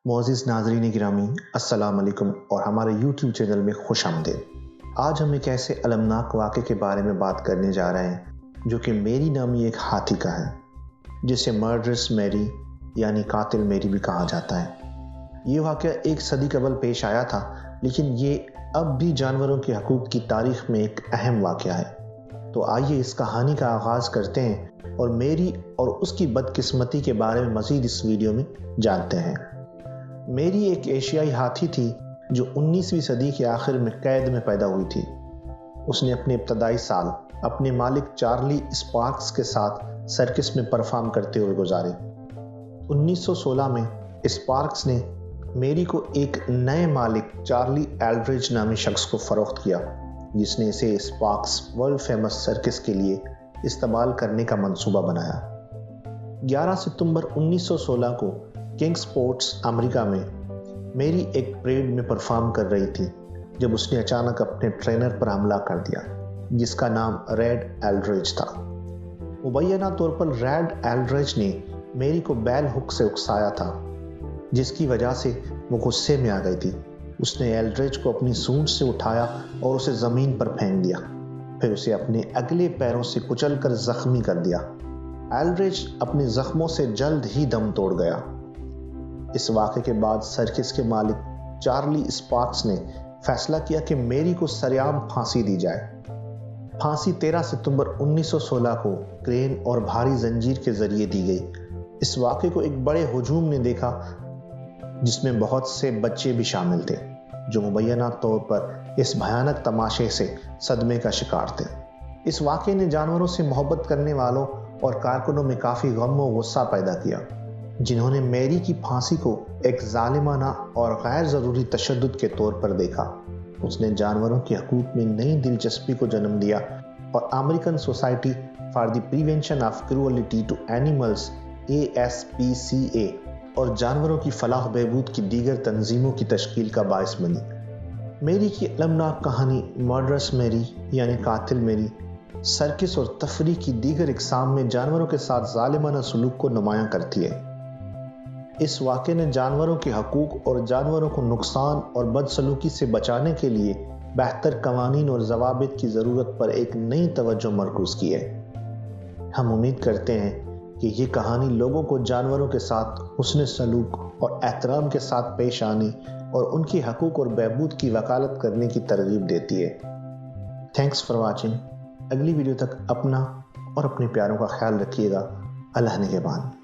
معزز ناظرین گرامی، السلام علیکم اور ہمارے یوٹیوب چینل میں خوش آمدید۔ آج ہم ایک ایسے المناک واقعے کے بارے میں بات کرنے جا رہے ہیں جو کہ میری نامی ایک ہاتھی کا ہے، جسے مرڈرس میری یعنی قاتل میری بھی کہا جاتا ہے۔ یہ واقعہ ایک صدی قبل پیش آیا تھا، لیکن یہ اب بھی جانوروں کے حقوق کی تاریخ میں ایک اہم واقعہ ہے۔ تو آئیے اس کہانی کا آغاز کرتے ہیں اور میری اور اس کی بدقسمتی کے بارے میں مزید اس ویڈیو میں جانتے ہیں۔ میری ایک ایشیائی ہاتھی تھی جو 19ویں صدی کے آخر میں قید میں پیدا ہوئی تھی۔ اس نے اپنے ابتدائی سال اپنے مالک چارلی اسپارکس کے ساتھ سرکس میں پرفارم کرتے ہوئے گزارے۔ 1916 میں اسپارکس نے میری کو ایک نئے مالک چارلی ایلڈریج نامی شخص کو فروخت کیا، جس نے اسے اسپارکس ورلڈ فیمس سرکس کے لیے استعمال کرنے کا منصوبہ بنایا۔ 11 ستمبر 1916 کو کنگ سپورٹس امریکہ میں میری ایک پریڈ میں پرفارم کر رہی تھی جب اس نے اچانک اپنے ٹرینر پر حملہ کر دیا، جس کا نام ریڈ ایلڈریج تھا۔ مبینہ طور پر ریڈ ایلڈریج نے میری کو بیل ہک سے اکسایا تھا، جس کی وجہ سے وہ غصے میں آ گئی تھی۔ اس نے ایلڈریج کو اپنی سونڈ سے اٹھایا اور اسے زمین پر پھینک دیا، پھر اسے اپنے اگلے پیروں سے کچل کر زخمی کر دیا۔ ایلڈریج اپنے زخموں سے جلد ہی دم توڑ گیا۔ اس واقعے کے بعد سرکس کے مالک چارلی اسپارکس نے فیصلہ کیا کہ میری کو سرعام پھانسی دی جائے۔ پھانسی 13 ستمبر 1916 کو کرین اور بھاری زنجیر کے ذریعے دی گئی۔ اس واقعے کو ایک بڑے ہجوم نے دیکھا، جس میں بہت سے بچے بھی شامل تھے، جو مبینہ طور پر اس بھیانک تماشے سے صدمے کا شکار تھے۔ اس واقعے نے جانوروں سے محبت کرنے والوں اور کارکنوں میں کافی غم و غصہ پیدا کیا، جنہوں نے میری کی پھانسی کو ایک ظالمانہ اور غیر ضروری تشدد کے طور پر دیکھا۔ اس نے جانوروں کے حقوق میں نئی دلچسپی کو جنم دیا اور American Society for the Prevention of Cruelty to Animals ASPCA اور جانوروں کی فلاح و بہبود کی دیگر تنظیموں کی تشکیل کا باعث بنی۔ میری کی المناک کہانی مرڈرس میری یعنی قاتل میری سرکس اور تفریح کی دیگر اقسام میں جانوروں کے ساتھ ظالمانہ سلوک کو نمایاں کرتی ہے۔ اس واقعے نے جانوروں کے حقوق اور جانوروں کو نقصان اور بدسلوکی سے بچانے کے لیے بہتر قوانین اور ضوابط کی ضرورت پر ایک نئی توجہ مرکوز کی ہے۔ ہم امید کرتے ہیں کہ یہ کہانی لوگوں کو جانوروں کے ساتھ حسن سلوک اور احترام کے ساتھ پیش آنے اور ان کے حقوق اور بہبود کی وکالت کرنے کی ترغیب دیتی ہے۔ Thanks for watching. اگلی ویڈیو تک اپنا اور اپنے پیاروں کا خیال رکھیے گا۔ اللہ نگہبان۔